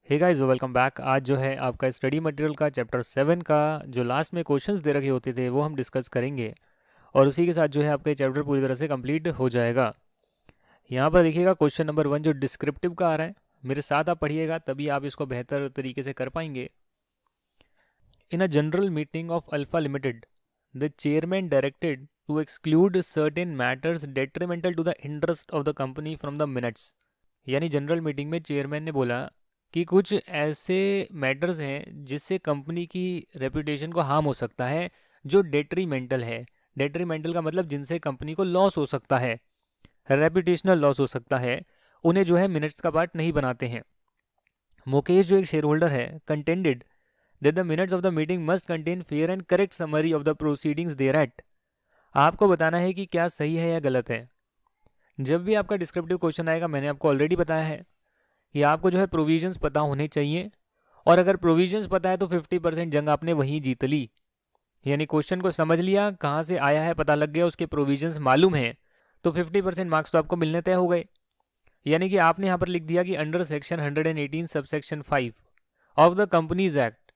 Hey guys welcome back. आज जो है आपका स्टडी मटेरियल का चैप्टर 7 का जो लास्ट में क्वेश्चंस दे रखे होते थे वो हम डिस्कस करेंगे और उसी के साथ जो है आपका ये चैप्टर पूरी तरह से कंप्लीट हो जाएगा। यहाँ पर देखिएगा क्वेश्चन नंबर 1 जो डिस्क्रिप्टिव का आ रहा है, मेरे साथ आप पढ़िएगा तभी आप इसको बेहतर तरीके से कर पाएंगे। In a general meeting of alpha limited the chairman directed to exclude certain matters detrimental to the interest of the company from the minutes. यानी जनरल मीटिंग में चेयरमैन ने बोला कि कुछ ऐसे मैटर्स हैं जिससे कंपनी की रेपुटेशन को हार्म हो सकता है, जो डेट्रीमेंटल है। डेट्रीमेंटल का मतलब जिनसे कंपनी को लॉस हो सकता है, रेपुटेशनल लॉस हो सकता है, उन्हें जो है मिनट्स का पार्ट नहीं बनाते हैं। मुकेश जो एक शेयर होल्डर है contended that the minutes of the meeting must contain fair and correct summary of the proceedings thereat. आपको बताना है कि क्या सही है या गलत है। जब भी आपका डिस्क्रिप्टिव क्वेश्चन आएगा, मैंने आपको ऑलरेडी बताया है कि आपको जो है प्रोविजंस पता होने चाहिए, और अगर प्रोविजंस पता है तो 50% जंग आपने वहीं जीत ली। यानी क्वेश्चन को समझ लिया, कहाँ से आया है पता लग गया, उसके प्रोविजंस मालूम है, तो 50% मार्क्स तो आपको मिलने तय हो गए। यानी कि आपने यहाँ पर लिख दिया कि under section 118 subsection 5 of the companies act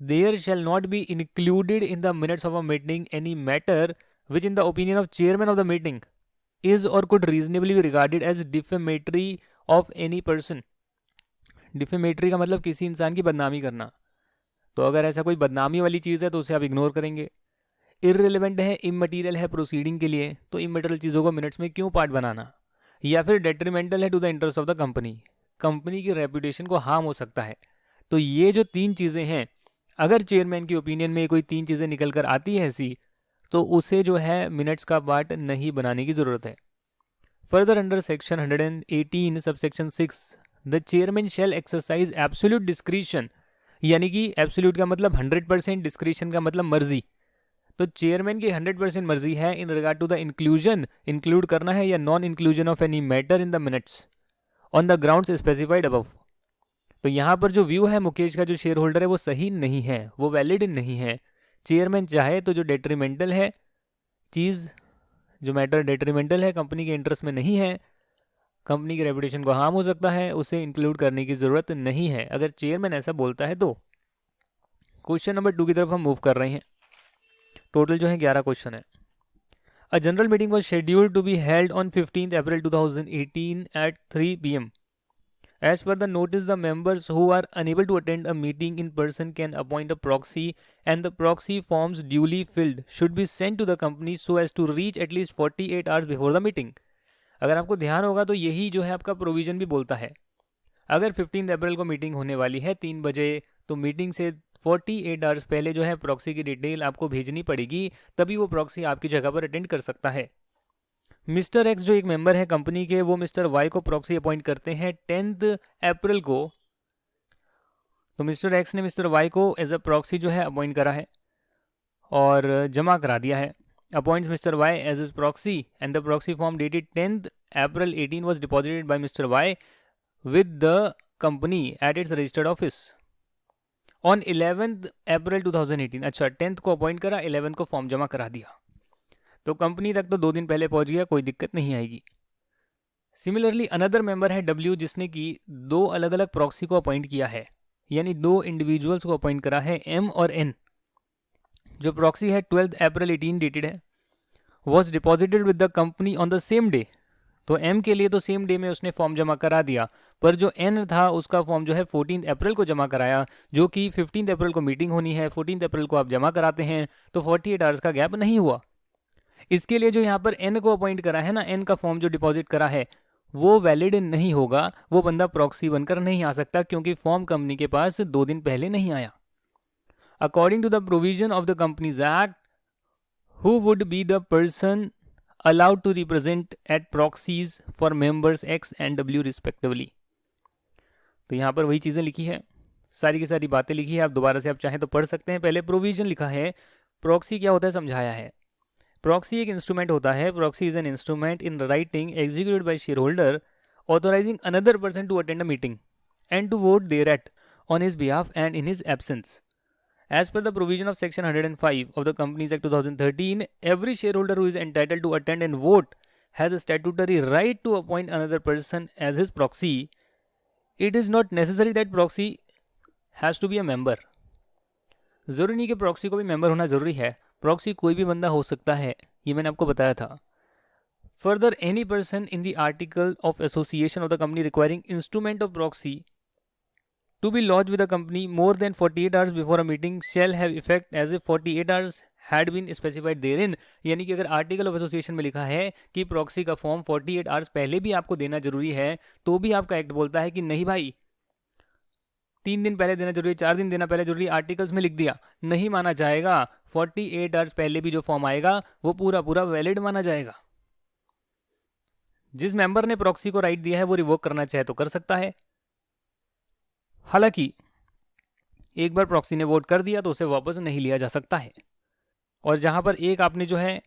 there shall not be included in the minutes of a meeting any matter which in the opinion of chairman of the meeting is or could reasonably be regarded as defamatory of any person. Defamatory का मतलब किसी इंसान की बदनामी करना, तो अगर ऐसा कोई बदनामी वाली चीज़ है तो उसे आप इग्नोर करेंगे। इररिलेवेंट है, इमटेरियल है प्रोसीडिंग के लिए, तो इमटेरियल चीज़ों को मिनट्स में क्यों पार्ट बनाना। या फिर डेट्रीमेंटल है to the interest of the company, company की रेपुटेशन को हार्म हो सकता है। तो ये जो तीन चीज़ें हैं, अगर चेयरमैन की ओपिनियन में कोई तीन चीज़ें निकल कर आती है ऐसी, तो उसे जो है मिनट्स का पार्ट नहीं बनाने की ज़रूरत है। Further under section 118 subsection 6 the chairman shall exercise absolute discretion. यानी कि एब्सोल्यूट का मतलब 100%, डिस्क्रिशन का मतलब मर्जी। तो चेयरमैन की 100% मर्जी है in regard to the inclusion, include करना है या non inclusion of any matter in the minutes on the grounds specified above. तो यहाँ पर जो व्यू है मुकेश का, जो शेयर होल्डर है, वो सही नहीं है, वो वैलिड नहीं है। चेयरमैन चाहे तो जो डेट्रीमेंटल है चीज़, जो मैटर डेट्रीमेंटल है, कंपनी के इंटरेस्ट में नहीं है, कंपनी की रेपुटेशन को हार्म हो सकता है, उसे इंक्लूड करने की ज़रूरत नहीं है, अगर चेयरमैन ऐसा बोलता है तो। क्वेश्चन नंबर 2 की तरफ हम मूव कर रहे हैं। टोटल जो है 11 क्वेश्चन है। A general meeting was scheduled to be held on 15 April 2018 at 3 PM. As per the notice, the members who are unable to attend a meeting in person can appoint a proxy, and the proxy forms duly filled should be sent to the company so as to reach at least 48 hours before the meeting. अगर आपको ध्यान होगा तो यही जो है आपका provision भी बोलता है, अगर 15 अप्रैल को मीटिंग होने वाली है 3 बजे, तो मीटिंग से 48 आवर्स पहले जो है प्रॉक्सी की डिटेल आपको भेजनी पड़ेगी, तभी वो प्रॉक्सी आपकी जगह पर अटेंड कर सकता है। मिस्टर एक्स जो एक मेंबर है कंपनी के, वो मिस्टर वाई को प्रॉक्सी अपॉइंट करते हैं 10 अप्रैल को। तो मिस्टर एक्स ने मिस्टर वाई को एज अ प्रॉक्सी जो है अपॉइंट करा है और जमा करा दिया है। Appoints mister Y as his proxy and the proxy form dated 10 April 18 was deposited by Mr. Y with the company at its registered office on 11th अप्रैल 2018। अच्छा, 10th को अपॉइंट करा, 11th को फॉर्म जमा करा दिया, तो कंपनी तक तो 2 दिन पहले पहुंच गया, कोई दिक्कत नहीं आएगी। सिमिलरली अनदर मेंबर है डब्ल्यू, जिसने कि 2 अलग अलग प्रॉक्सी को अपॉइंट किया है, यानी 2 इंडिविजुअल्स को अपॉइंट करा है, एम और एन। जो प्रॉक्सी है 12 अप्रैल 18 डेटेड है, was deposited with the company on the same day. तो एम के लिए तो सेम डे में उसने फॉर्म जमा करा दिया, पर जो एन था उसका फॉर्म जो है 14 अप्रैल को जमा कराया, जो कि 15 अप्रैल को मीटिंग होनी है, 14 अप्रैल को आप जमा कराते हैं, तो 48 आवर्स का गैप नहीं हुआ। इसके लिए जो यहाँ पर एन को अपॉइंट करा है ना, एन का फॉर्म जो डिपॉजिट करा है वो वैलिड नहीं होगा, वो बंदा प्रॉक्सी बनकर नहीं आ सकता, क्योंकि फॉर्म कंपनी के पास 2 दिन पहले नहीं आया। According to the provision of the companies act, who would be the person allowed to represent at proxies for members X and W respectively। तो यहाँ पर वही चीज़ें लिखी है, सारी की सारी बातें लिखी है, आप दोबारा से आप चाहें तो पढ़ सकते हैं। पहले प्रोविजन लिखा है, प्रॉक्सी क्या होता है समझाया है। प्रॉक्सी एक इंस्ट्रूमेंट होता है, proxy is an instrument in writing executed by shareholder authorising another person to attend a meeting and to vote thereat on his behalf and in his absence. As per the provision of Section 105 of the Companies Act 2013, every shareholder who is entitled to attend and vote has a statutory right to appoint another person as his proxy it is not necessary that proxy has to be a member. ज़रूरी नहीं कि proxy को भी member होना ज़रूरी है, proxy कोई भी बंदा हो सकता है, ये मैंने आपको बताया था। Further, any person in the article of association of the company requiring instrument of proxy to be lodged with the company more than 48 hours before a meeting shall have effect as if 48 hours had been specified therein। यानी कि अगर article of association में लिखा है कि proxy का form 48 hours पहले भी आपको देना जरूरी है, तो भी आपका एक्ट बोलता है कि नहीं भाई 3 दिन पहले देना जरूरी, 4 दिन देना पहले जरूरी, आर्टिकल्स में लिख दिया, नहीं माना जाएगा। 48 आवर्स पहले भी जो फॉर्म आएगा वो पूरा पूरा वैलिड माना जाएगा। जिस मेंबर ने प्रॉक्सी को राइट दिया है वो रिवोक करना चाहे तो कर सकता है। हालांकि एक बार प्रॉक्सी ने वोट कर दिया तो उसे वापस नहीं लिया जा सकता है। और जहां पर एक आपने जो है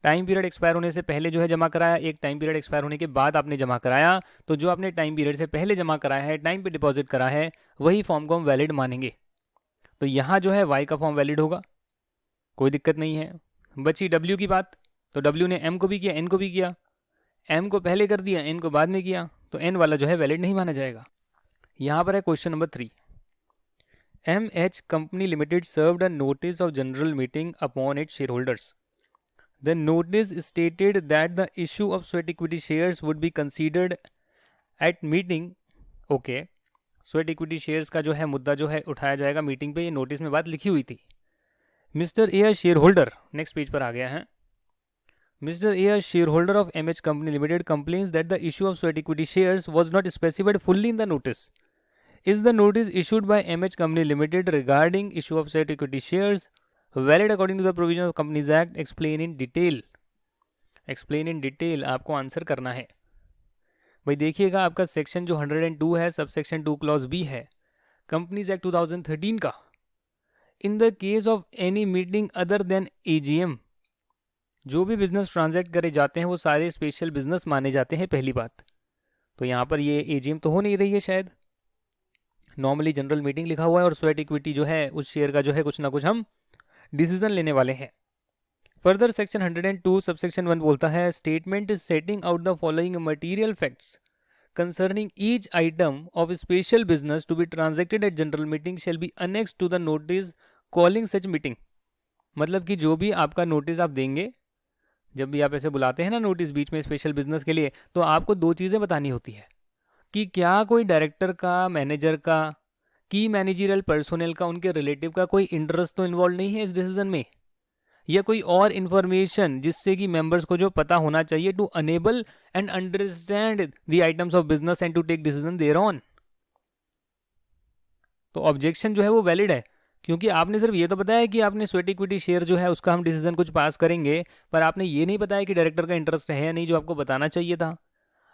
टाइम पीरियड एक्सपायर होने से पहले जो है जमा कराया, एक टाइम पीरियड एक्सपायर होने के बाद आपने जमा कराया, तो जो आपने टाइम पीरियड से पहले जमा कराया है, टाइम पे डिपॉजिट करा है, वही फॉर्म को हम वैलिड मानेंगे। तो यहाँ जो है वाई का फॉर्म वैलिड होगा, कोई दिक्कत नहीं है। बची डब्ल्यू की बात, तो डब्ल्यू ने एम को भी किया, एन को भी किया, एम को पहले कर दिया, एन को बाद में किया, तो एन वाला जो है वैलिड नहीं माना जाएगा। यहाँ पर है question number 3। MH Company Limited served a notice of general meeting upon its shareholders. The notice stated that the issue of sweat equity shares would be considered at meeting. Okay, sweat equity shares का जो है मुद्दा जो है उठाया जाएगा meeting पे, ये नोटिस में बात लिखी हुई थी। Mister A share holder, next page पर आ गया है। Mr. A, shareholder of MH Company Limited, complains that the issue of sweat equity shares was not specified fully in the notice. Is the notice issued by MH Company Limited regarding issue of sweat equity shares valid according to the provisions of Companies Act? Explain in detail. Explain in detail आपको answer करना है। भाई देखिएगा, आपका section जो 102 है, sub section 2 clause B है companies act 2013 का। इन the case of any meeting other than AGM, जो भी बिजनेस ट्रांजैक्ट करे जाते हैं वो सारे स्पेशल बिजनेस माने जाते हैं, पहली बात। तो यहाँ पर ये AGM तो हो नहीं रही है शायद, नॉर्मली जनरल मीटिंग लिखा हुआ है, और स्वेट इक्विटी जो है उस शेयर का जो है कुछ ना कुछ हम डिसीजन लेने वाले हैं। फर्दर सेक्शन 102 सबसेक्शन 1 बोलता है, statement is setting out the following material facts concerning each item of special business to be transacted at general meeting shall be annex to the notice calling such meeting. मतलब कि जो भी आपका notice आप देंगे, जब भी आप ऐसे बुलाते हैं ना नोटिस बीच में स्पेशल बिजनेस के लिए, तो आपको 2 चीज़ें बतानी होती है कि क्या कोई डायरेक्टर का, मैनेजर का, की मैनेजरियल पर्सोनल का, उनके रिलेटिव का कोई इंटरेस्ट तो इन्वॉल्व नहीं है इस डिसीजन में, या कोई और इन्फॉर्मेशन जिससे कि मेंबर्स को जो पता होना चाहिए to enable and understand the items of business and to take decision thereon. तो ऑब्जेक्शन जो है वो वैलिड है, क्योंकि आपने सिर्फ ये तो बताया कि आपने स्वेट इक्विटी शेयर जो है उसका हम डिसीजन कुछ पास करेंगे, पर आपने ये नहीं बताया कि डायरेक्टर का इंटरेस्ट है या नहीं, जो आपको बताना चाहिए था।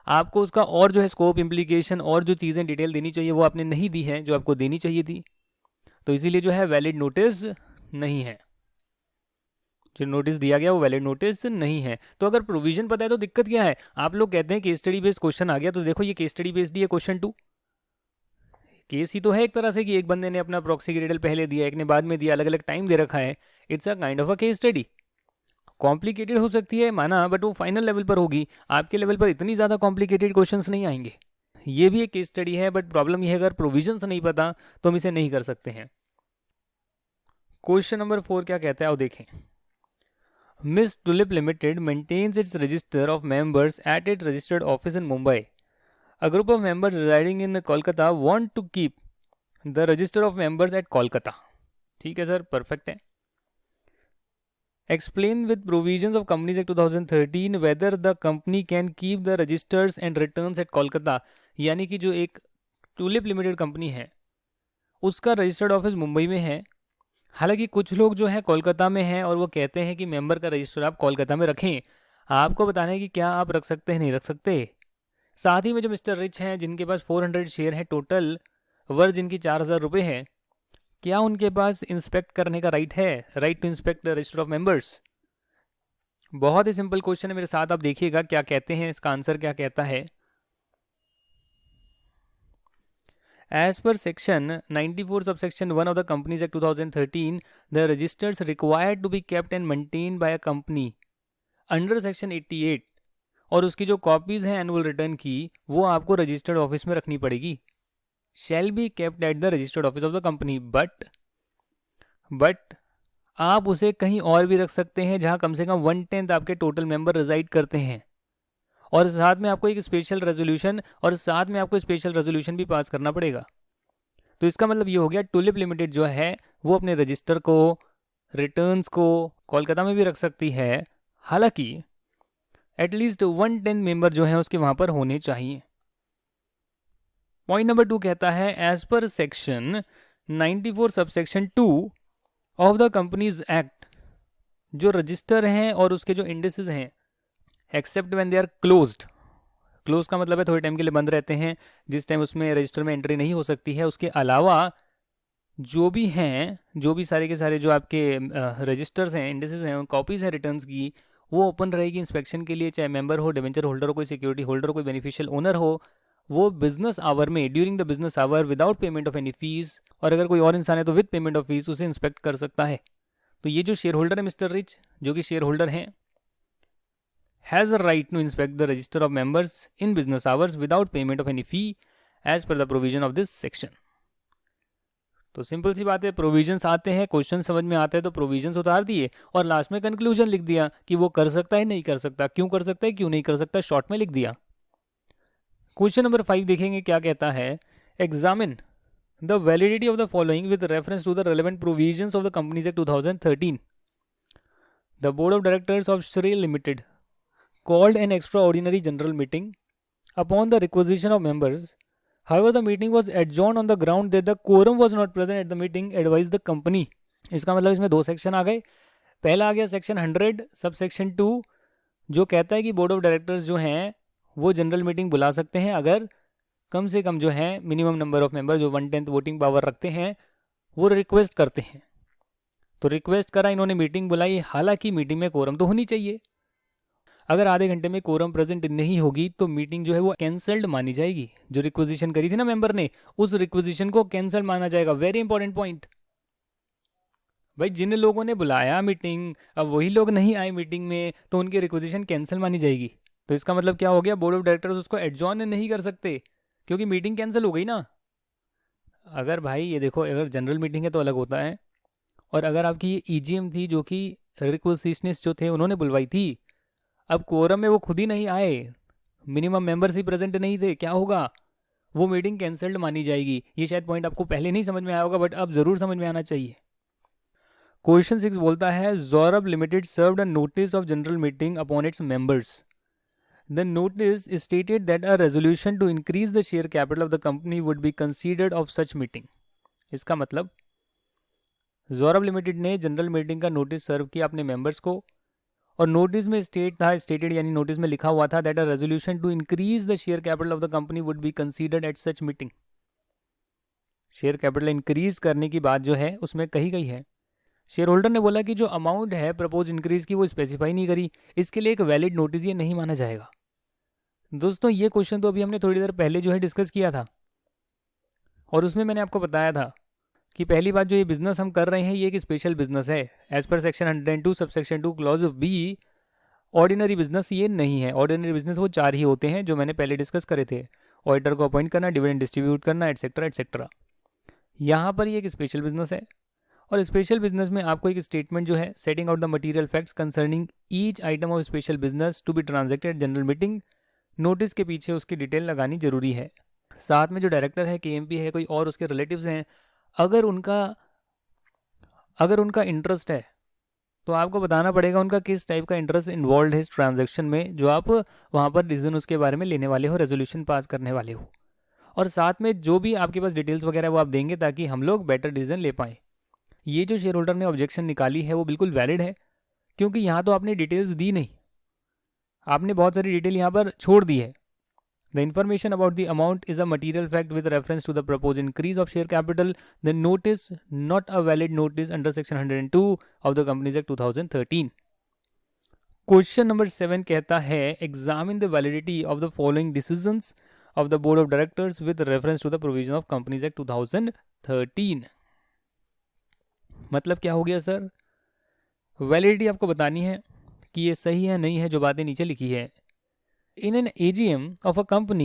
आपको उसका और जो है स्कोप, इम्प्लीकेशन और जो चीज़ें डिटेल देनी चाहिए वो आपने नहीं दी है जो आपको देनी चाहिए थी। तो इसीलिए जो है वैलिड नोटिस नहीं है, जो नोटिस दिया गया वो वैलिड नोटिस नहीं है। तो अगर प्रोविजन पता है तो दिक्कत क्या है? आप लोग कहते हैं केस स्टडी बेस्ड क्वेश्चन आ गया, तो देखो ये केस स्टडी बेस्ड ही है। क्वेश्चन 2 केस ही तो है एक तरह से, कि एक बंदे ने अपना प्रॉक्सी की डिटेल पहले दिया, एक ने बाद में दिया, अलग अलग टाइम दे रखा है। It's a kind of a case study. Complicated हो सकती है माना, बट वो फाइनल लेवल पर होगी, आपके लेवल पर इतनी ज़्यादा कॉम्प्लिकेटेड क्वेश्चंस नहीं आएंगे। ये भी एक केस स्टडी है, बट प्रॉब्लम ये है अगर प्रोविजंस नहीं पता तो हम इसे नहीं कर सकते हैं। क्वेश्चन नंबर 4 क्या कहता है आओ देखें। Miss tulip limited maintains its register of members at its registered office in Mumbai. A group of members residing in Kolkata want to keep the register of members at Kolkata. ठीक है सर, परफेक्ट है। Explain with provisions of Companies Act 2013 whether the company can keep the registers and returns at Kolkata। यानी कि जो एक tulip limited company है उसका registered office Mumbai में है, हालांकि कुछ लोग जो है कोलकाता में हैं और वो कहते हैं कि मेंबर का रजिस्टर आप कोलकाता में रखें। आपको बताना है कि क्या आप रख सकते हैं, नहीं रख सकते। साथ ही में जो मिस्टर रिच हैं जिनके पास 400 शेयर है टोटल, वर्थ जिनकी 4000 रुपये है, क्या उनके पास इंस्पेक्ट करने का राइट है, right to inspect the register of members? बहुत ही सिंपल क्वेश्चन है, मेरे साथ आप देखिएगा क्या कहते हैं, इसका आंसर क्या कहता है। As per section 94 subsection 1 of the companies act 2013 the registers required to be kept and maintain by a company under section 88, और उसकी जो कॉपीज हैं एनुअल रिटर्न की वो आपको रजिस्टर्ड ऑफिस में रखनी पड़ेगी। Shall be kept at the registered office of the company, but आप उसे कहीं और भी रख सकते हैं जहां कम से कम 1/10 आपके टोटल मेंबर रिजाइड करते हैं, और साथ में आपको एक स्पेशल रेजोल्यूशन भी पास करना पड़ेगा। तो इसका मतलब ये हो गया, टुलिप लिमिटेड जो है वो अपने रजिस्टर को, रिटर्न्स को कोलकाता में भी रख सकती है, हालांकि एटलीस्ट 1/10 मेंबर जो है उसके वहां पर होने चाहिए। पॉइंट नंबर 2 कहता है, as per section 94 subsection 2 of the companies act, जो रजिस्टर हैं और उसके जो इंडिसेस हैं, except when they are closed, close का मतलब है थोड़े टाइम के लिए बंद रहते हैं, जिस टाइम उसमें रजिस्टर में एंट्री नहीं हो सकती है, उसके अलावा जो भी हैं, जो भी सारे के सारे जो आपके रजिस्टर्स हैं, इंडिसेस हैं, कॉपीज़ हैं रिटर्न्स की, वो ओपन रहेगी इंस्पेक्शन के लिए, चाहे मेंबर हो, डिवेंचर होल्डर हो, कोई सिक्योरिटी होल्डर हो, कोई बेनिफिशियल ओनर हो, वो बिजनेस आवर में, during the business hour, without payment of any fees, और अगर कोई और इंसान है तो विद पेमेंट ऑफ फीस उसे इंस्पेक्ट कर सकता है। तो ये जो शेयर होल्डर है मिस्टर रिच, जो कि शेयर होल्डर हैं, has a right to inspect the register of members in business hours without payment of any fee as per the provision of this section. तो सिंपल सी बात है, provisions आते हैं, question समझ में आते हैं तो प्रोविजंस उतार दिए और लास्ट में कंक्लूजन लिख दिया कि वो कर सकता है, नहीं कर सकता, क्यों कर सकता है, क्यों नहीं कर सकता, शॉर्ट में लिख दिया। क्वेश्चन नंबर 5 देखेंगे क्या कहता है, examine the validity of the following with reference to the relevant provisions of the companies act 2013। The board of directors of Shrey limited called an extraordinary general meeting upon the requisition of members. However, the meeting was adjourned on the ground that the quorum was not present at the meeting, advised the company. इसका मतलब इसमें 2 section आ गए। पहला आ गया section 100 sub section 2, जो कहता है कि बोर्ड ऑफ डायरेक्टर्स जो हैं वो जनरल मीटिंग बुला सकते हैं अगर कम से कम जो है मिनिमम नंबर ऑफ मेंबर जो 1/10 वोटिंग पावर रखते हैं वो रिक्वेस्ट करते हैं। तो रिक्वेस्ट करा, इन्होंने मीटिंग बुलाई, हालांकि मीटिंग में कोरम तो होनी चाहिए। अगर आधे घंटे में कोरम प्रेजेंट नहीं होगी तो मीटिंग जो है वो कैंसल्ड मानी जाएगी। जो रिक्वेजिशन करी थी ना मेंबर ने, उस रिक्वेजिशन को कैंसल माना जाएगा। वेरी इंपॉर्टेंट पॉइंट भाई, जिन लोगों ने बुलाया मीटिंग, अब वही लोग नहीं आए मीटिंग में तो उनकी रिक्वेजिशन कैंसिल मानी जाएगी। तो इसका मतलब क्या हो गया, बोर्ड ऑफ डायरेक्टर्स उसको एडजॉर्न नहीं कर सकते क्योंकि मीटिंग कैंसिल हो गई ना। अगर भाई ये देखो, अगर जनरल मीटिंग है तो अलग होता है, और अगर आपकी ये ईजीएम थी जो कि रिक्वेजिशनिस्ट जो थे उन्होंने बुलवाई थी, अब कोरम में वो खुद ही नहीं आए, मिनिमम मेंबर्स ही प्रेजेंट नहीं थे, क्या होगा, वो मीटिंग कैंसल्ड मानी जाएगी। ये शायद पॉइंट आपको पहले नहीं समझ में आया होगा, बट अब जरूर समझ में आना चाहिए। क्वेश्चन 6 बोलता है, Zorab limited served a notice of general meeting upon its members. The notice stated that a resolution to increase the share capital of the company would be considered of such meeting. इसका मतलब Zorab limited ने general meeting का notice serve किया अपने members को, और notice में stated यानी नोटिस में लिखा हुआ था that a resolution to increase the share capital of the company would be considered at such meeting. Share capital increase करने की बात जो है उसमें कही गई है। शेयर होल्डर ने बोला कि जो अमाउंट है प्रपोज इंक्रीज की वो स्पेसिफाई नहीं करी, इसके लिए एक वैलिड नोटिस ये नहीं माना जाएगा। दोस्तों ये क्वेश्चन तो अभी हमने थोड़ी देर पहले जो है डिस्कस किया था, और उसमें मैंने आपको बताया था कि पहली बात, जो ये बिजनेस हम कर रहे हैं ये एक स्पेशल बिजनेस है। As per section 102 subsection 2 clause B, ordinary business ये नहीं है। ऑर्डिनरी बिजनेस वो 4 ही होते हैं जो मैंने पहले डिस्कस करे थे, ऑडिटर को अपॉइंट करना, डिविडेंड डिस्ट्रीब्यूट करना, एटसेट्रा एटसेट्रा। यहाँ पर ये एक स्पेशल बिजनेस है, और स्पेशल बिजनेस में आपको एक स्टेटमेंट जो है, setting out the material facts concerning each item of special business to be transacted general meeting, notice के पीछे उसकी डिटेल लगानी जरूरी है। साथ में जो डायरेक्टर है, केएमपी है, कोई और उसके रिलेटिव्स हैं, अगर उनका इंटरेस्ट है तो आपको बताना पड़ेगा उनका किस टाइप का इंटरेस्ट इन्वॉल्व है इस ट्रांजैक्शन में, जो आप वहाँ पर डिसीजन उसके बारे में लेने वाले हो, रेजोल्यूशन पास करने वाले हो। और साथ में जो भी आपके पास डिटेल्स वगैरह वो आप देंगे ताकि हम लोग बेटर डिसीजन ले पाएँ। ये जो शेयर होल्डर ने ऑब्जेक्शन निकाली है वो बिल्कुल वैलिड है, क्योंकि यहाँ तो आपने डिटेल्स दी नहीं, आपने बहुत सारी डिटेल यहाँ पर छोड़ दी है। The information about the amount is a material fact with reference to the proposed increase of share capital. The notice not a valid notice under section 102 of the Companies Act 2013. Question number 7 कहता है, examine the validity of the following decisions of the board of directors with reference to the provision of Companies Act 2013. मतलब क्या हो गया sir, validity आपको बतानी है कि ये सही है नहीं है जो बातें नीचे लिखी है। In an AGM of a company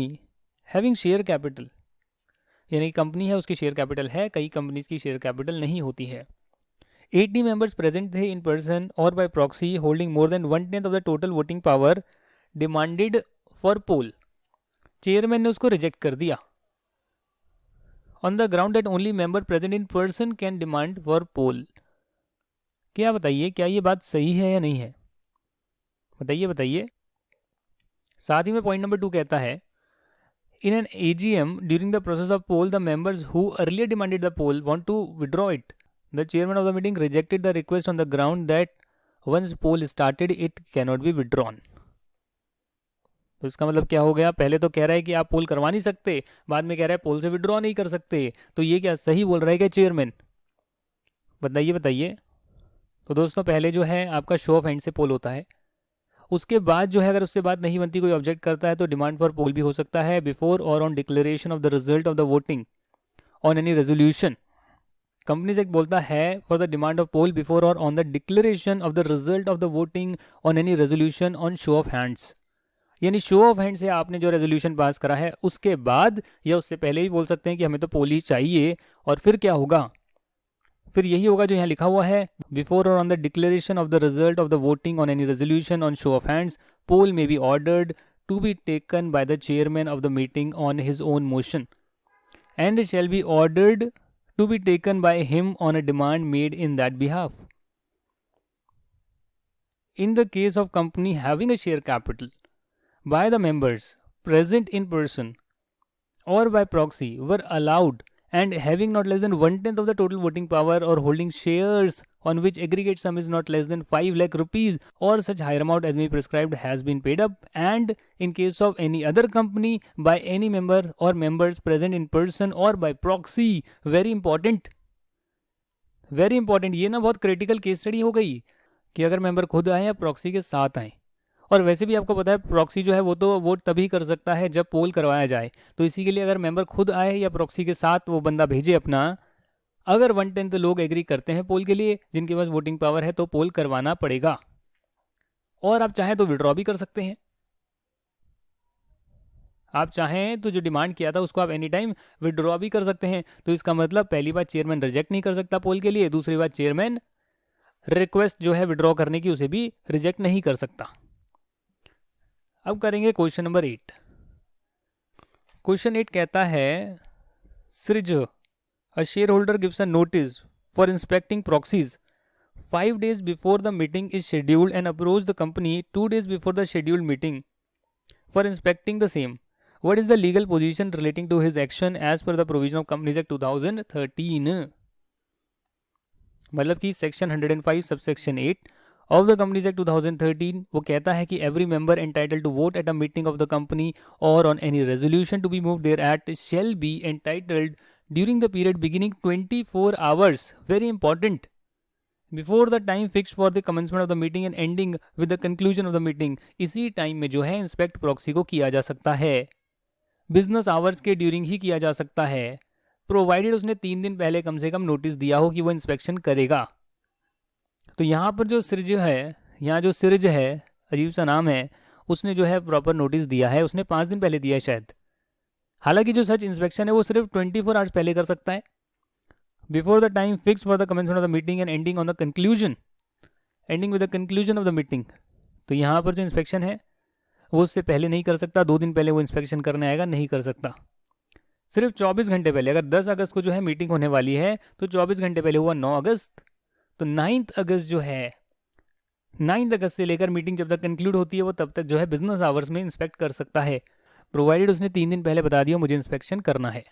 having share capital, यानी कंपनी है उसकी शेयर कैपिटल है, कई कंपनीज की शेयर कैपिटल नहीं होती है। 80 मेंबर्स प्रेजेंट थे इन पर्सन और by proxy holding more than 1/10 of the total voting power demanded for poll. Chairman ने उसको रिजेक्ट कर दिया on the ground that only member present in person can demand for poll. क्या बताइए, क्या ये बात सही है या नहीं है? बताइए बताइए। साथ ही में पॉइंट नंबर 2 कहता है in an AGM during the process of poll the members who earlier demanded the poll want to withdraw it. The chairman of the meeting rejected the request on the ground that once poll started it can not be withdrawn. तो इसका मतलब क्या हो गया? पहले तो कह रहा है कि आप पोल करवा नहीं सकते, बाद में कह रहा है पोल से विड्रॉ नहीं कर सकते। तो ये क्या सही बोल रहा है क्या चेयरमैन? बताइए बताइए। तो दोस्तों पहले जो है आपका शो ऑफ हैंड से पोल होता है, उसके बाद जो है अगर उससे बात नहीं बनती, कोई ऑब्जेक्ट करता है तो डिमांड फॉर पोल भी हो सकता है बिफोर और on declaration of the result of the voting on any resolution. Companies act बोलता है for the demand of poll before और on the declaration of the result of the voting on any resolution on show of hands. यानी show of hand से आपने जो resolution pass करा है उसके बाद या उससे पहले भी बोल सकते हैं कि हमें तो पोल ही चाहिए, और फिर क्या होगा? फिर यही होगा जो यहाँ लिखा हुआ है बिफोर और on the declaration of the result of the voting on any resolution on show of hands poll may be ordered to be taken by the chairman of the meeting on his own motion and shall be ordered to be taken by him on a demand made in that behalf. In the case of company having a share capital by the members present in person or by proxy were allowed and having not less than 1/10 of the total voting power or holding shares on which aggregate sum is not less than 5 lakh rupees or such higher amount as may be prescribed has been paid up, and in case of any other company by any member or members present in person or by proxy, very important, ये ना बहुत critical case study हो गई कि अगर member खुद आए या प्रॉक्सी के साथ आए। और वैसे भी आपको पता है प्रॉक्सी जो है वो तो वोट तभी कर सकता है जब पोल करवाया जाए, तो इसी के लिए अगर मेंबर खुद आए या प्रॉक्सी के साथ वो बंदा भेजे अपना, अगर 1/10 लोग एग्री करते हैं पोल के लिए जिनके पास वोटिंग पावर है तो पोल करवाना पड़ेगा। और आप चाहें तो विड्रॉ भी कर सकते हैं, आप चाहें तो जो डिमांड किया था उसको आप एनी टाइम विड्रॉ भी कर सकते हैं। तो इसका मतलब पहली बात चेयरमैन रिजेक्ट नहीं कर सकता पोल के लिए, दूसरी बात चेयरमैन रिक्वेस्ट जो है विड्रॉ करने की उसे भी रिजेक्ट नहीं कर सकता। अब करेंगे क्वेश्चन नंबर 8। क्वेश्चन 8 कहता है सृज a share holder gives a notice for inspecting proxies 5 days before the meeting is scheduled and approach the company 2 days before the scheduled meeting for inspecting the same. What is the legal position relating to his action as per the provision of Companies Act 2013? मतलब कि section 105 subsection 8 of the companies act 2013 वो कहता है कि every member entitled to vote at a meeting of the company or on any resolution to be move thereat shall be entitled during the period beginning 24 hours, very important, before the time fix for the commencement of the meeting and ending with the conclusion of the meeting. इसी time में जो है inspect proxy को किया जा सकता है, business hours के ड्यूरिंग ही किया जा सकता है, प्रोवाइडेड उसने 3 दिन पहले कम से कम नोटिस दिया हो कि वो इंस्पेक्शन करेगा। तो यहाँ पर जो सिरज है, यहाँ जो सिरज है, अजीब सा नाम है, उसने जो है प्रॉपर नोटिस दिया है, उसने 5 दिन पहले दिया है शायद। हालांकि जो सच इंस्पेक्शन है वो सिर्फ 24 आवर्स पहले कर सकता है, before the time fix for the commencement of the meeting and ending on the conclusion, ending with the conclusion of the meeting. तो यहाँ पर जो इंस्पेक्शन है वो उससे पहले नहीं कर सकता, 2 दिन पहले वो इंस्पेक्शन करने आएगा नहीं कर सकता, सिर्फ 24 घंटे पहले। अगर 10 अगस्त को जो है मीटिंग होने वाली है तो 24 घंटे पहले हुआ 9 अगस्त, तो 9 अगस्त जो है, 9 अगस्त से लेकर मीटिंग जब तक कंक्लूड होती है वो तब तक जो है बिजनेस आवर्स में इंस्पेक्ट कर सकता है, प्रोवाइडेड उसने 3 दिन पहले बता दिया मुझे इंस्पेक्शन करना है।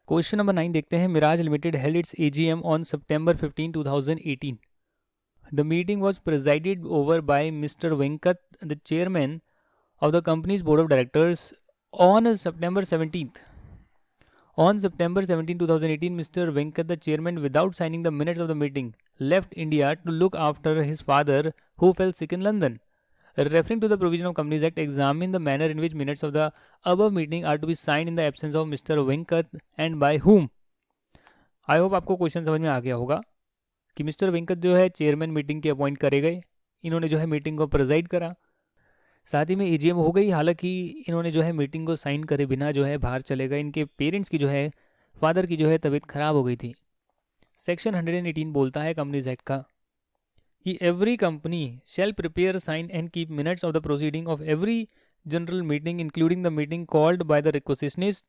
क्वेश्चन नंबर 9 देखते हैं। Miraj limited held its AGM on September 15, 2018. The meeting was presided over by mister Venkat, the chairman of the company's board of directors. On September 17th, 2018, Mr. Venkat, the chairman, without signing the minutes of the meeting, left India to look after his father, who fell sick in London. Referring to the provision of Companies Act, examine the manner in which minutes of the above meeting are to be signed in the absence of Mr. Venkat and by whom. I hope आपको question समझ में आ गया होगा कि mister Venkat जो है chairman meeting के appoint करे गए, इन्होंने जो है मीटिंग को प्रेजाइड करा, साथ ही में AGM हो गई। हालांकि इन्होंने जो है मीटिंग को साइन करे बिना जो है बाहर चले गए, इनके पेरेंट्स की जो है फादर की जो है तबीयत खराब हो गई थी। सेक्शन 118 बोलता है कंपनीज एक्ट का कि every company shall prepare, sign and keep minutes of the proceeding of every general meeting including the meeting called by the requisitionist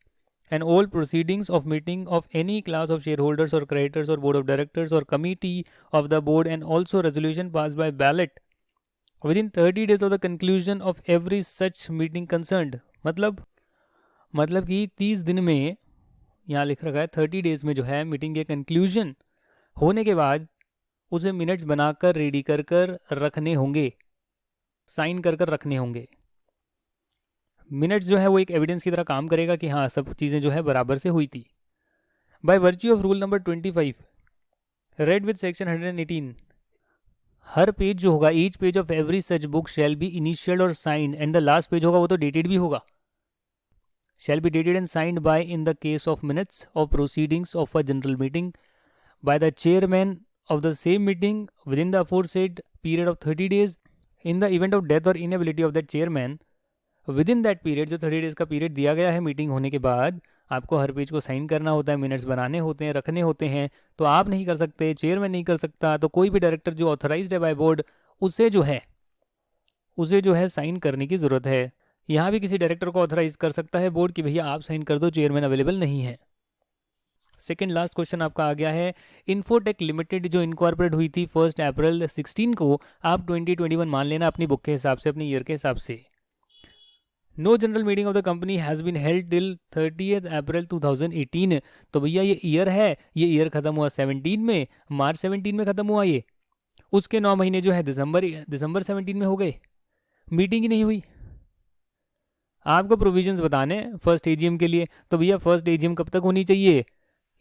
and all proceedings of meeting of any class of shareholders or creditors or board of directors or committee of the board, and also resolution passed by ballot within 30 days of the conclusion of every such meeting concerned। मतलब कि 30 दिन में, यहाँ लिख रखा है 30 days में जो है मीटिंग के कंक्लूजन होने के बाद उसे मिनट्स बनाकर रेडी कर कर रखने होंगे, साइन कर कर रखने होंगे। मिनट्स जो है वो एक एविडेंस की तरह काम करेगा कि हाँ सब चीज़ें जो है बराबर से हुई थी। By virtue of rule number 25 read with section 118, हर पेज जो होगा, each page of every such book shall be initialled or signed, and the last page होगा वो तो डेटेड भी होगा, shall be dated and signed by in the case of minutes of proceedings of a general meeting by the chairman of the same meeting within the aforesaid period of 30 days. In the event of death or inability of that chairman within that period, जो 30 days का period दिया गया है meeting होने के बाद, आपको हर page को साइन करना होता है, मिनट्स बनाने होते हैं, रखने होते हैं। तो आप नहीं कर सकते, चेयरमैन नहीं कर सकता, तो कोई भी डायरेक्टर जो ऑथराइज्ड है बाय बोर्ड उसे जो है साइन करने की ज़रूरत है। यहाँ भी किसी डायरेक्टर को ऑथराइज कर सकता है बोर्ड कि भैया आप साइन कर दो, चेयरमैन अवेलेबल नहीं है। सेकेंड लास्ट क्वेश्चन आपका आ गया है, इन्फोटेक लिमिटेड जो इनकॉर्पोरेट हुई थी 1 अप्रैल 16 को, आप 2021 मान लेना अपनी बुक के हिसाब से, अपनी ईयर के हिसाब से। No general meeting of the company has been held till 30 April 2018। तो भैया ये ईयर है, ये ईयर खत्म हुआ 17 में, मार्च 17 में खत्म हुआ ये, उसके 9 महीने जो है दिसंबर 17 में हो गए, मीटिंग ही नहीं हुई। आपको प्रोविजंस बताने फर्स्ट एजीएम के लिए, तो भैया फर्स्ट एजीएम कब तक होनी चाहिए,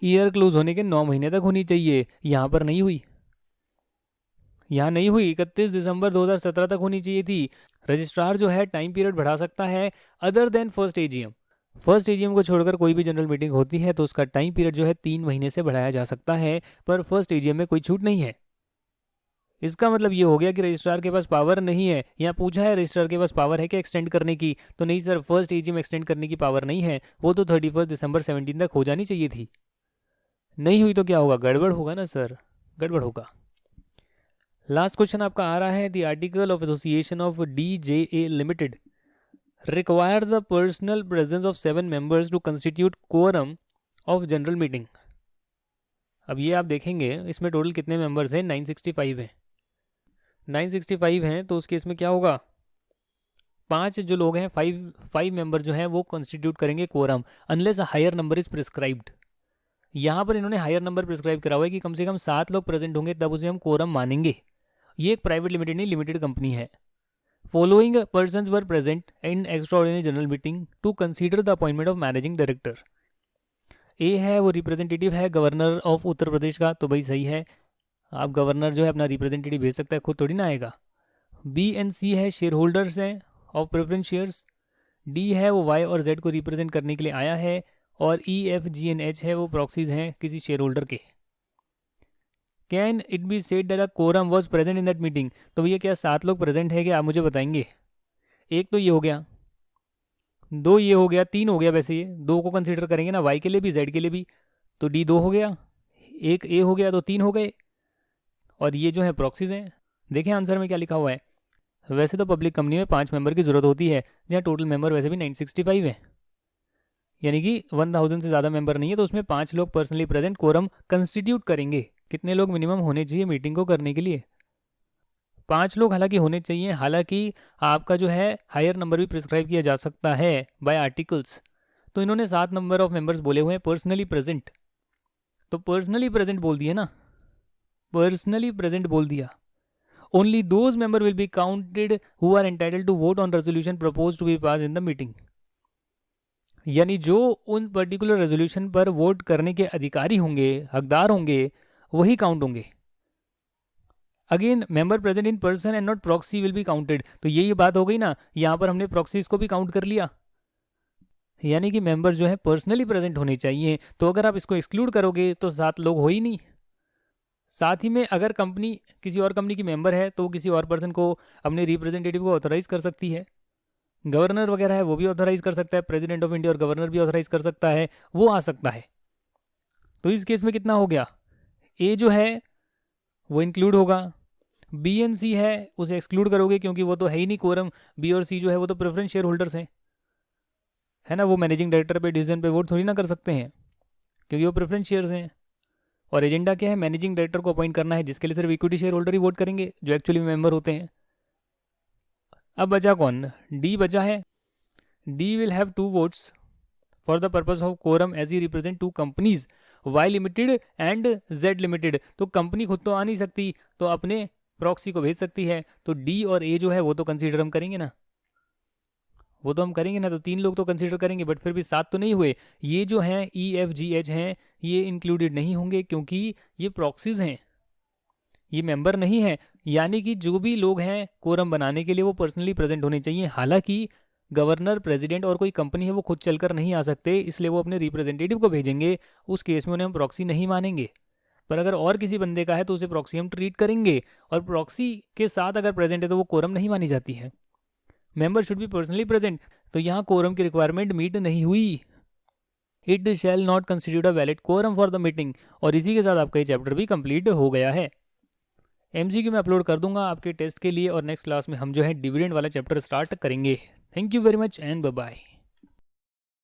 ईयर क्लोज होने के 9 महीने तक होनी चाहिए, यहाँ पर नहीं हुई, यहाँ नहीं हुई, 31 दिसंबर 2017 तक होनी चाहिए थी। रजिस्ट्रार जो है टाइम पीरियड बढ़ा सकता है other than first AGM. First AGM को छोड़कर कोई भी जनरल मीटिंग होती है तो उसका टाइम पीरियड जो है 3 महीने से बढ़ाया जा सकता है, पर फर्स्ट एजीएम में कोई छूट नहीं है। इसका मतलब ये हो गया कि रजिस्ट्रार के पास पावर नहीं है। यहाँ पूछा है रजिस्ट्रार के पास पावर है क्या एक्सटेंड करने की, तो नहीं सर, फर्स्ट एजीएम एक्सटेंड करने की पावर नहीं है, वो तो 31 दिसंबर 17 तक हो जानी चाहिए थी। नहीं हुई तो क्या होगा, गड़बड़ होगा ना सर, गड़बड़ होगा। लास्ट क्वेश्चन आपका आ रहा है, the article of association of DJA limited require the personal presence of 7 members to constitute quorum of general meeting. अब ये आप देखेंगे इसमें टोटल कितने मेंबर्स हैं, 965 हैं। 965 हैं तो उस केस में क्या होगा, 5 जो लोग हैं, 5 मेंबर जो हैं वो कंस्टिट्यूट करेंगे quorum, unless higher number is prescribed. यहाँ पर इन्होंने हायर नंबर प्रिस्क्राइब करा हुआ है कि कम से कम 7 लोग प्रेजेंट होंगे तब उसे हम कोरम मानेंगे। ये एक प्राइवेट लिमिटेड नहीं, लिमिटेड कंपनी है। Following persons were present in extraordinary general meeting to consider the appointment of managing director. A है वो रिप्रेजेंटेटिव है गवर्नर ऑफ उत्तर प्रदेश का, तो भाई सही है, आप गवर्नर जो है अपना रिप्रेजेंटेटिव भेज सकता है, खुद थोड़ी ना आएगा। बी एंड सी है शेयर होल्डर्स हैं ऑफ प्रेफरेंस शेयर्स। डी है वो वाई और जेड को रिप्रेजेंट करने के लिए आया है, और E F G and H है वो प्रॉक्सीज हैं किसी शेयर होल्डर के। Can it be said that a quorum was present in that meeting. तो भैया क्या 7 लोग प्रेजेंट है क्या, आप मुझे बताएंगे। एक तो ये हो गया, 2 ये हो गया, 3 हो गया, वैसे ये 2 को कंसीडर करेंगे ना, वाई के लिए भी जेड के लिए भी, तो डी 2 हो गया, एक ए हो गया, तो 3 हो गए, और ये जो है प्रॉक्सीज हैं। देखें आंसर में क्या लिखा हुआ है, वैसे तो पब्लिक कंपनी में 5 मेंबर की जरूरत होती है, जहाँ टोटल मेंबर वैसे भी 965 है, यानी कि 1000 से ज़्यादा मेंबर नहीं है, तो उसमें 5 लोग पर्सनली प्रेजेंट कोरम कंस्टिट्यूट करेंगे। कितने लोग मिनिमम होने चाहिए मीटिंग को करने के लिए, 5 लोग हालांकि होने चाहिए। हालांकि आपका जो है हायर नंबर भी प्रिस्क्राइब किया जा सकता है बाय आर्टिकल्स, तो इन्होंने 7 नंबर ऑफ मेंबर्स बोले हुए हैं पर्सनली प्रेजेंट, तो पर्सनली प्रेजेंट बोल दिया ना, पर्सनली प्रेजेंट बोल दिया। Only those member will be counted who are entitled to vote on resolution propose to be pass in the meeting. यानी जो उन पर्टिकुलर रेजोल्यूशन पर वोट करने के अधिकारी होंगे, हकदार होंगे, वही काउंट होंगे। Again member present in person and not proxy will be counted, तो यही बात हो गई ना, यहाँ पर हमने प्रॉक्सीज को भी काउंट कर लिया, यानी कि मेंबर जो है पर्सनली प्रेजेंट होने चाहिए। तो अगर आप इसको एक्सक्लूड करोगे तो 7 लोग हो ही नहीं। साथ ही में अगर कंपनी किसी और कंपनी की मेंबर है तो वो किसी और पर्सन को, अपने रिप्रेजेंटेटिव को ऑथराइज कर सकती है। गवर्नर वगैरह है वो भी ऑथराइज कर सकता है, प्रेसिडेंट ऑफ इंडिया और गवर्नर भी ऑथराइज कर सकता है, वो आ सकता है। तो इस केस में कितना हो गया, ए जो है वो इंक्लूड होगा, बी एंड सी है उसे एक्सक्लूड करोगे क्योंकि वो तो है ही नहीं कोरम, बी और सी जो है वो तो प्रेफरेंस शेयर होल्डर्स हैं, है ना, वो मैनेजिंग डायरेक्टर पे डिसीजन पे वोट थोड़ी ना कर सकते हैं क्योंकि वो प्रेफरेंस शेयर्स हैं। और एजेंडा क्या है, मैनेजिंग डायरेक्टर को अपॉइंट करना है, जिसके लिए सिर्फ इक्विटी शेयर होल्डर ही वोट करेंगे जो एक्चुअली मेंबर होते हैं। अब बचा कौन, डी बचा है। D will have 2 votes for the purpose of quorum as he represent 2 companies, Y limited and Z limited. तो कंपनी खुद तो आ नहीं सकती, तो अपने प्रॉक्सी को भेज सकती है, तो डी और ए जो है वो तो कंसीडर हम करेंगे ना, वो तो हम करेंगे ना, तो 3 लोग तो कंसीडर करेंगे, बट फिर भी 7 तो नहीं हुए। ये जो हैं ई एफ जी एच हैं ये इंक्लूडेड नहीं होंगे क्योंकि ये प्रॉक्सीज हैं, ये मेंबर नहीं है। यानी कि जो भी लोग हैं कोरम बनाने के लिए वो पर्सनली प्रेजेंट होने चाहिए। हालांकि गवर्नर, प्रेसिडेंट और कोई कंपनी है वो खुद चलकर नहीं आ सकते, इसलिए वो अपने रिप्रेजेंटेटिव को भेजेंगे, उस केस में उन्हें हम प्रॉक्सी नहीं मानेंगे। पर अगर और किसी बंदे का है तो उसे प्रॉक्सी हम ट्रीट करेंगे, और प्रॉक्सी के साथ अगर प्रेजेंट है तो वो कोरम नहीं मानी जाती है। Member should be personally present, तो यहाँ कोरम की रिक्वायरमेंट मीट नहीं हुई। It shall not constitute a valid quorum for the meeting. और इसी के साथ आपका ये चैप्टर भी कंप्लीट हो गया है। एमसीक्यू मैं अपलोड कर दूंगा आपके टेस्ट के लिए, और नेक्स्ट क्लास में हम जो है डिविडेंड वाला चैप्टर स्टार्ट करेंगे। Thank you very much and bye bye.